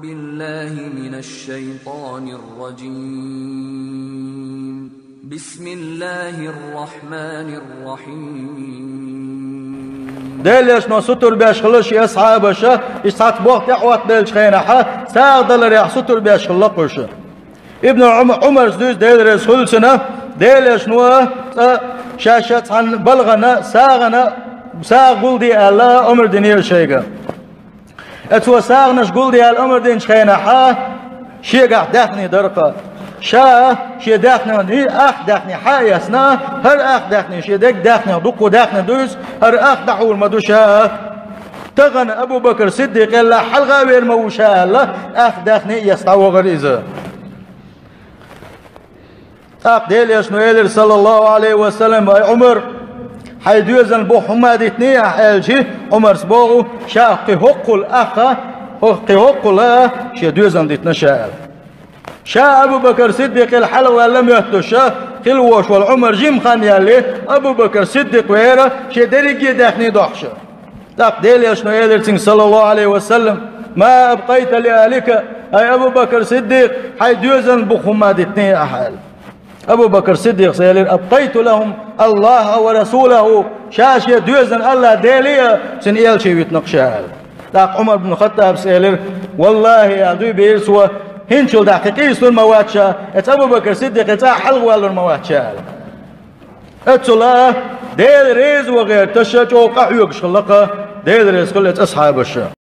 بالله من الشيطان الرجيم. بسم الله الرحمن الرحيم. دلش نو ستر باش خلش أصحاب شه إسحاق بوقت يحوط دلش خينها ساق دل ريح ستر باش خلقش ابن عمر سدوس دل رسول سنة دلش نو شاشة عن بلغنا ساغنا ساق قلدي الله عمر دنيا شيء اتو ساغنش قلدي العمر دين خينها شيء دخني درقة شا شي داخني اخ داخني حايسنا هر اخ داخني شي دك داخني دقو داخني دوس هر اخ دحول مدوشا تغن ابو بكر صديق الله حلقه وير موشا الله اخ داخني يستوى غريزه اخ ديليش نويلر صلى الله عليه وسلم عمر حيدوزن بو حماد اثنين حالجي عمر سبوغو شاقي حق الاخ حق الله شي دوزن ديتنا شاء شاء أبو بكر صديق الحلوة لم يهتش خلوش والعمر جيم خان يالي أبو بكر صديق ويرا شي دريقي داخني ضحشة تقديل يشنو يدرسين صلى الله عليه وسلم ما أبقيت لأهلك أي أبو بكر صديق حيث يوزن بخماد اثنين أحال أبو بكر صديق سيالي أبقيت لهم الله ورسوله شاشي يوزن الله ديلي سن إيال شي يتنقشال تق عمر بن الخطاب سيالي والله يا دوي بيرسوا هنشل دقيقي سن مواتشا ات ابو بكر صديق ات حلوه المواتشا اتلا ديل ريز وغير تشجو قحيوك شلقه ديل ريز كل اصحاب الشا